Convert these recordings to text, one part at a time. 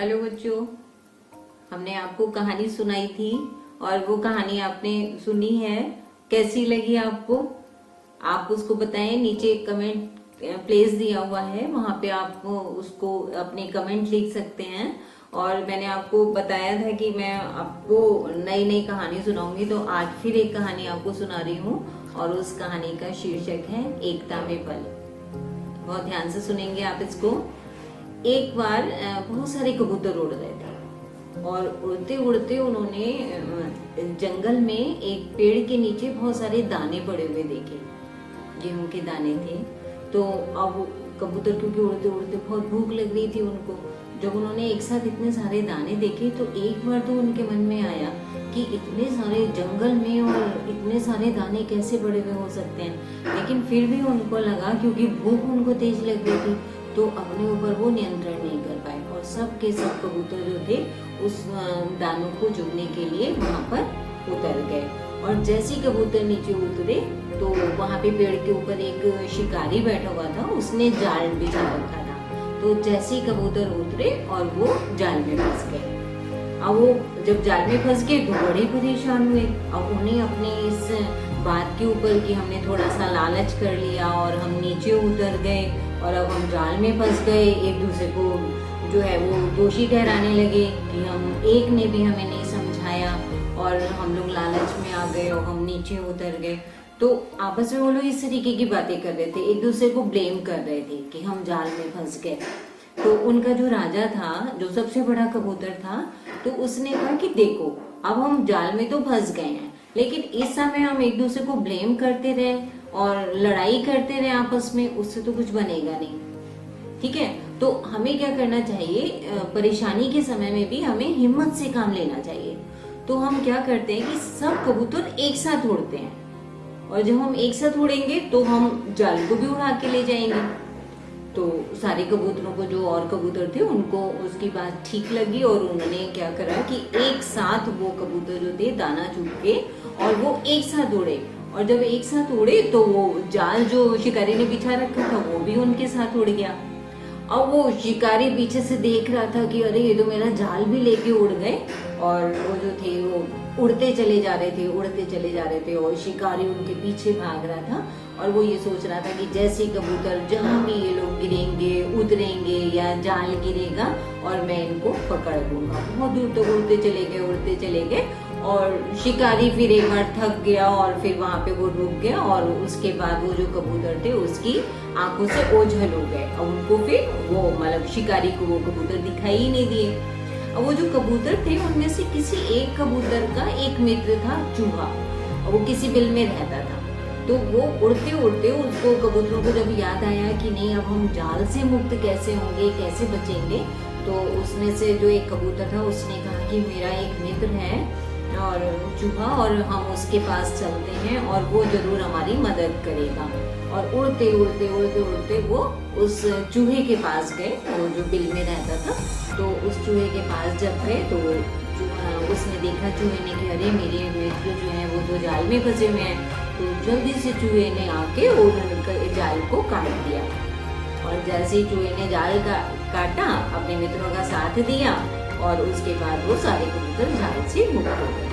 Hello बच्चों, हमने आपको कहानी सुनाई थी और वो कहानी आपने सुनी है। कैसी लगी आपको? आप उसको बताएं। नीचे कमेंट प्लेस दिया हुआ है, वहां पे आप उसको अपने कमेंट लिख सकते हैं। और मैंने आपको बताया था कि मैं आपको नई नई कहानी सुनाऊंगी, तो आज फिर एक कहानी आपको सुना रही हूँ और उस कहानी का शीर्षक है एकता में बल। बहुत ध्यान से सुनेंगे आप इसको। एक बार बहुत सारे कबूतर उड़ रहे थे और उड़ते उड़ते उन्होंने जंगल में एक पेड़ के नीचे बहुत सारे दाने पड़े हुए देखे। गेहूं के दाने थे। तो अब कबूतर क्योंकि उड़ते उड़ते बहुत भूख लग रही थी उनको। जब उन्होंने एक साथ इतने सारे दाने देखे तो एक बार तो उनके मन में आया कि इतने सारे जंगल में और इतने सारे दाने कैसे पड़े हुए हो सकते हैं। लेकिन फिर भी उनको लगा, क्योंकि भूख उनको तेज लग रही थी, तो अपने ऊपर वो नियंत्रण नहीं कर पाए और सब के सब कबूतर जो थे उस दानों को चुगने के लिए वहां पर उतर गए। और जैसे ही कबूतर नीचे उतरे तो वहां पे पेड़ के ऊपर एक शिकारी बैठा हुआ था, उसने जाल बिछा रखा था। तो जैसे ही कबूतर उतरे और वो जाल में फंस गए। अब वो जब जाल में फंस गए तो बड़े परेशान हुए। अब उन्हें अपने इस बात के ऊपर कि हमने थोड़ा सा लालच कर लिया और हम नीचे उतर गए और अब हम जाल में फंस गए, एक दूसरे को जो है वो दोषी ठहराने लगे कि हम एक ने भी हमें नहीं समझाया और हम लोग लालच में आ गए और हम नीचे उतर गए। तो आपस में वो लोग इस तरीके की बातें कर रहे थे, एक दूसरे को ब्लेम कर रहे थे कि हम जाल में फंस गए। तो उनका जो राजा था, जो सबसे बड़ा कबूतर था, तो उसने कहा कि देखो अब हम जाल में तो फंस गए हैं, लेकिन इस समय हम एक दूसरे को ब्लेम करते रहे और लड़ाई करते रहे आपस में, उससे तो कुछ बनेगा नहीं। ठीक है, तो हमें क्या करना चाहिए, परेशानी के समय में भी हमें हिम्मत से काम लेना चाहिए। तो हम क्या करते हैं कि सब कबूतर एक साथ उड़ते हैं और जब हम एक साथ उड़ेंगे तो हम जाल को भी उड़ा के ले जाएंगे। तो सारे कबूतरों को, जो और कबूतर थे, उनको उसकी बात ठीक लगी और उन्होंने क्या करा कि एक साथ वो कबूतर जो थे दाना चुग के और वो एक साथ उड़े। और जब एक साथ उड़े तो वो जाल जो शिकारी ने बिछा रखा था वो भी उनके साथ उड़ गया। अब वो शिकारी पीछे से देख रहा था कि अरे ये तो मेरा जाल भी लेके उड़ गए। और वो जो थे वो उड़ते चले जा रहे थे, उड़ते चले जा रहे थे और शिकारी उनके पीछे भाग रहा था। और वो ये सोच रहा था कि जैसे कबूतर जहां भी ये लोग गिरेंगे, उतरेंगे या जाल गिरेगा और मैं इनको पकड़ लूंगा। बहुत दूर तक उड़ते चले गए और शिकारी फिर एक बार थक गया और फिर वहां पे वो रुक गया और उसके बाद वो जो कबूतर थे उसकी आंखों से ओझल हो गए। अब उनको फिर वो मतलब शिकारी को वो कबूतर दिखाई ही नहीं दिए। अब वो जो कबूतर थे उनमें से किसी एक कबूतर का एक मित्र था चूहा, और वो किसी बिल में रहता था। तो वो उड़ते उड़ते उसको, कबूतरों को जब याद आया कि नहीं अब हम जाल से मुक्त कैसे होंगे, कैसे बचेंगे, तो उसमें से जो एक कबूतर था उसने कहा कि मेरा एक मित्र है और चूहा, और हम उसके पास चलते हैं और वो जरूर हमारी मदद करेगा। और उड़ते उड़ते उड़ते उड़ते वो उस चूहे के पास गए, वो जो बिल में रहता था। तो उस चूहे के पास जब गए तो उसने देखा चूहे ने कि अरे मेरे मित्र जो है वो तो जाल में फंसे हुए हैं। तो जल्दी से चूहे ने आके उनके जाल को काट दिया। और जैसे ही चूहे ने जाल काटा, अपने मित्रों का साथ दिया और उसके बाद वो सारे कबूतर जाल से मुक्त हो गए।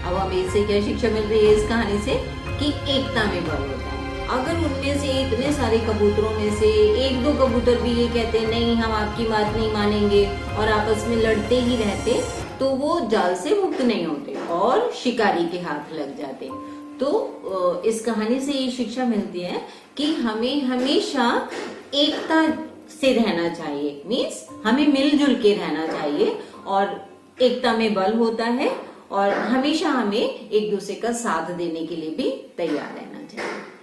अब हमें इससे क्या शिक्षा मिल रही है इस कहानी से, कि एकता में बल होता है। अगर उनमें से इतने सारे कबूतरों में से एक दो कबूतर भी ये कहते नहीं हम आपकी बात नहीं मानेंगे और आपस में लड़ते ही रहते, तो वो जाल से मुक्त नहीं होते और शिकारी के हाथ लग जाते। तो इस कहानी से ये शिक्षा मिलती है कि हमें हमेशा एकता से रहना चाहिए, मीन्स हमें मिलजुल के रहना चाहिए और एकता में बल होता है और हमेशा हमें एक दूसरे का साथ देने के लिए भी तैयार रहना चाहिए।